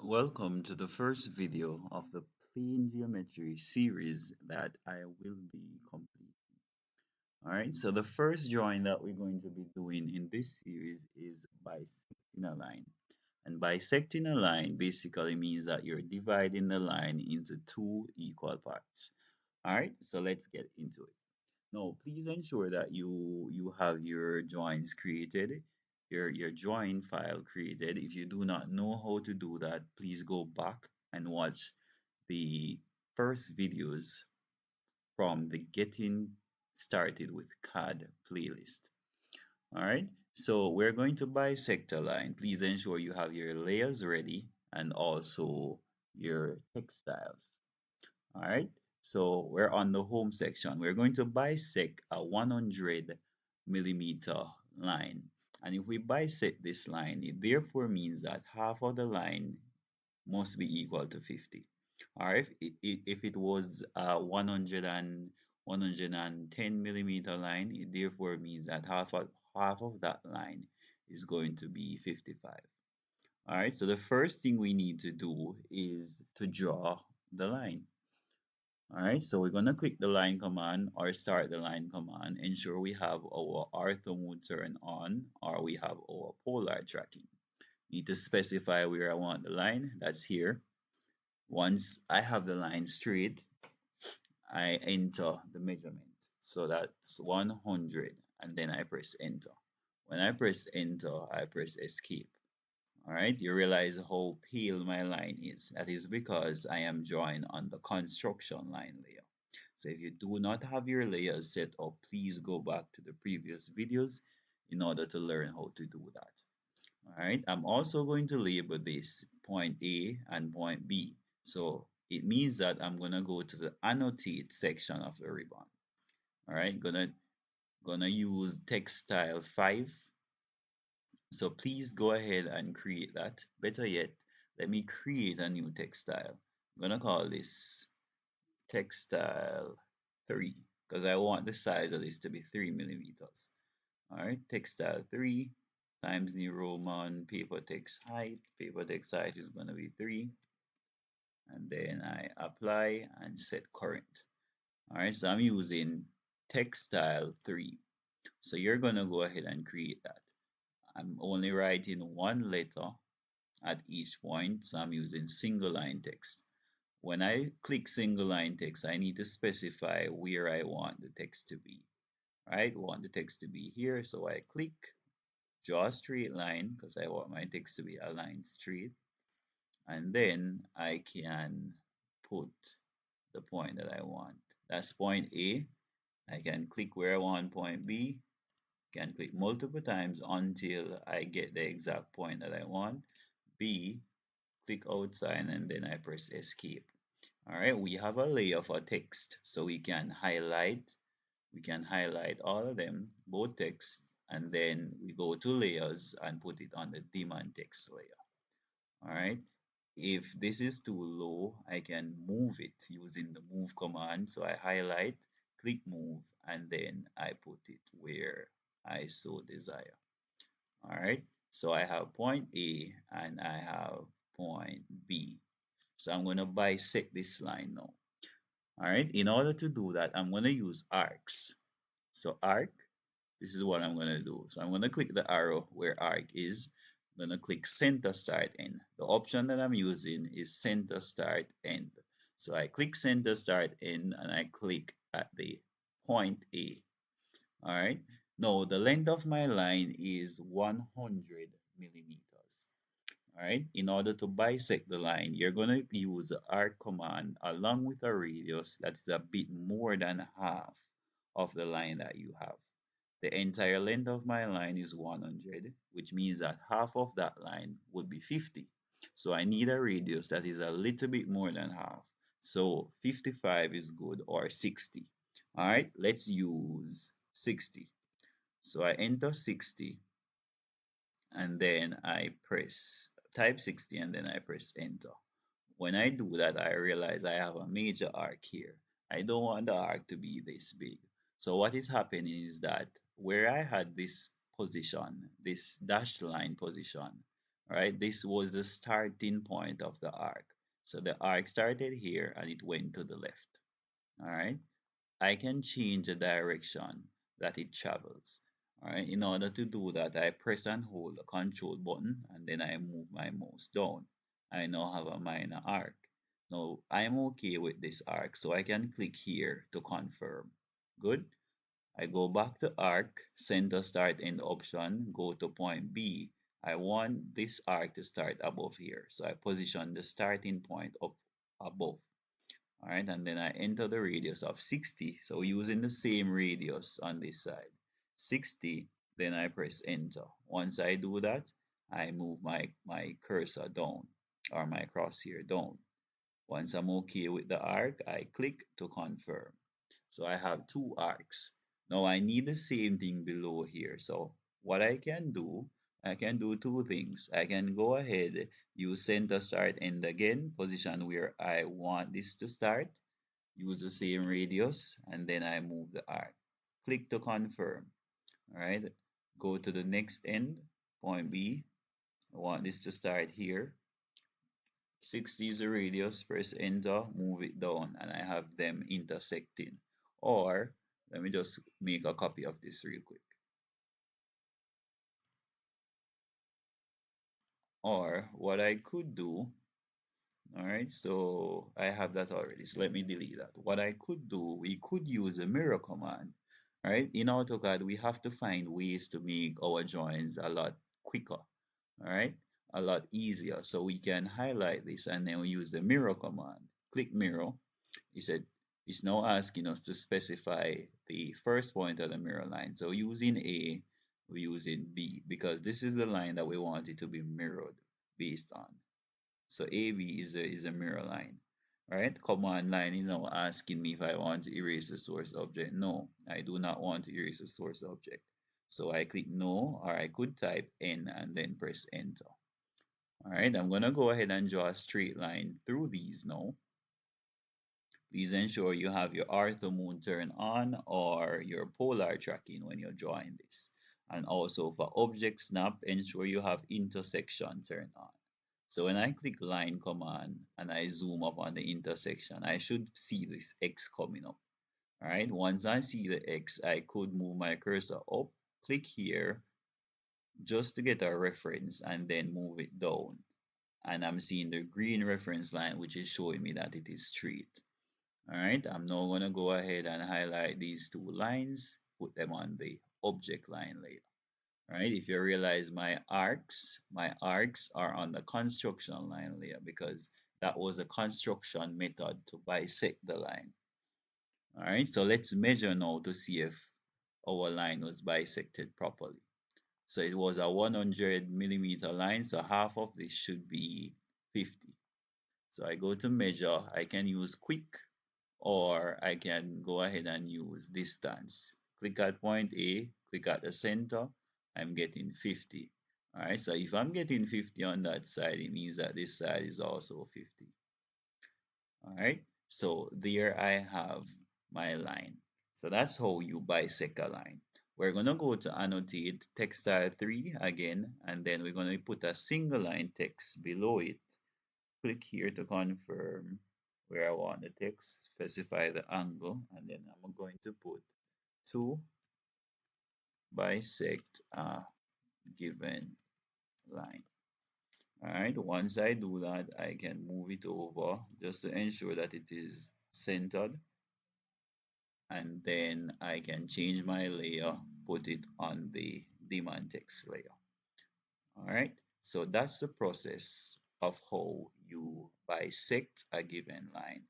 Welcome to the first video of the plane geometry series that I will be completing. Alright, so the first drawing that we're going to be doing in this series is bisecting a line. And bisecting a line basically means that you're dividing the line into two equal parts. Alright, so let's get into it. Now, please ensure that you have your drawings created, your drawing file created. If you do not know how to do that, please go back and watch the first videos from the Getting Started with CAD playlist. All right, so we're going to bisect a line. Please ensure you have your layers ready and also your textiles. All right, so we're on the home section. We're going to bisect a 100 millimeter line. And if we bisect this line, it therefore means that half of the line must be equal to 50. Or if it was a 110 millimeter line, it therefore means that half of that line is going to be 55. All right, so the first thing we need to do is to draw the line. Alright, so we're going to click the line command or start the line command. Ensure we have our ortho mode turned on or we have our polar tracking. Need to specify where I want the line. That's here. Once I have the line straight, I enter the measurement. So that's 100 and then I press enter. When I press enter, I press escape. Alright, you realize how pale my line is. That is because I am drawing on the construction line layer. So if you do not have your layers set up, please go back to the previous videos in order to learn how to do that. Alright, I'm also going to label this point A and point B. So it means that I'm going to go to the annotate section of the ribbon. Alright, gonna use textile 5. So please go ahead and create that. Better yet, let me create a new textile. I'm gonna call this textile 3 because I want the size of this to be 3 millimeters. Alright, textile 3 times New Roman paper text height. Paper text height is gonna be 3. And then I apply and set current. Alright, so I'm using textile 3. So you're gonna go ahead and create that. I'm only writing one letter at each point, so I'm using single line text. When I click single line text, I need to specify where I want the text to be. Right? I want the text to be here, so I click draw a straight line because I want my text to be aligned straight. And then I can put the point that I want. That's point A. I can click where I want point B. Can click multiple times until I get the exact point that I want. B, click outside and then I press escape. All right, we have a layer for text, so we can highlight all of them, both text, and then we go to layers and put it on the dim and text layer. All right, if this is too low, I can move it using the move command. So I highlight, click move, and then I put it where I so desire. All right, so I have point A and I have point B. So I'm going to bisect this line now. All right, in order to do that, I'm going to use arcs. So arc, this is what I'm going to do. So I'm going to click the arrow where arc is. I'm going to click center start end. The option that I'm using is center start end. So I click center start end and I click at the point A. All right, now the length of my line is 100 millimeters. All right, in order to bisect the line, you're going to use the arc command along with a radius that is a bit more than half of the line that you have. The entire length of my line is 100, which means that half of that line would be 50. So I need a radius that is a little bit more than half. So 55 is good, or 60. All right, let's use 60. So I enter 60 and then I press type 60 and then I press enter. When I do that, I realize I have a major arc here. I don't want the arc to be this big. So what is happening is that where I had this position, this dashed line position, All right, this was the starting point of the arc. So the arc started here and it went to the left. All right, I can change the direction that it travels. All right, in order to do that, I press and hold the control button and then I move my mouse down. I now have a minor arc. Now I'm okay with this arc, so I can click here to confirm. Good. I go back to arc, center start end option, go to point B. I want this arc to start above here. So I position the starting point up above. All right, and then I enter the radius of 60. So using the same radius on this side, 60, then I press enter. Once I do that, I move my cursor down or my crosshair down. Once I'm okay with the arc, I click to confirm. So I have two arcs. Now I need the same thing below here. So what I can do two things. I can go ahead, use center start end again, position where I want this to start, use the same radius, and then I move the arc. Click to confirm. All right. Go to the next end, point B. I want this to start here. 60 is the radius, press enter, move it down, and I have them intersecting. Or let me just make a copy of this real quick. Or what I could do, all right, so I have that already. So let me delete that. What I could do, we could use a mirror command. All right, in AutoCAD, we have to find ways to make our drawings a lot quicker. All right, a lot easier. So we can highlight this and then we use the mirror command. Click mirror. It said it's now asking us to specify the first point of the mirror line. So using A, we're using B because this is the line that we want it to be mirrored based on. So AB is a mirror line. All right, command line is now asking me if I want to erase the source object. No, I do not want to erase the source object. So I click no, or I could type N and then press enter. All right, I'm gonna go ahead and draw a straight line through these now. Please ensure you have your ortho moon turned on or your polar tracking when you're drawing this. And also for object snap, ensure you have intersection turned on. So when I click line command and I zoom up on the intersection, I should see this X coming up. All right, once I see the X, I could move my cursor up, click here just to get a reference and then move it down. And I'm seeing the green reference line, which is showing me that it is straight. All right, I'm now going to go ahead and highlight these two lines, put them on the object line layer. All right, if you realize my arcs are on the construction line layer because that was a construction method to bisect the line. All right, so let's measure now to see if our line was bisected properly. So it was a 100 millimeter line, so half of this should be 50. So I go to measure, I can use quick or I can go ahead and use distance. Click at point A, click at the center, I'm getting 50. All right, so if I'm getting 50 on that side, it means that this side is also 50. All right, so there I have my line. So that's how you bisect a line. We're going to go to annotate textile 3 again, and then we're going to put a single line text below it. Click here to confirm where I want the text, specify the angle, and then I'm going to put to bisect a given line. Alright, once I do that, I can move it over just to ensure that it is centered. And then I can change my layer, put it on the demand text layer. Alright, so that's the process of how you bisect a given line.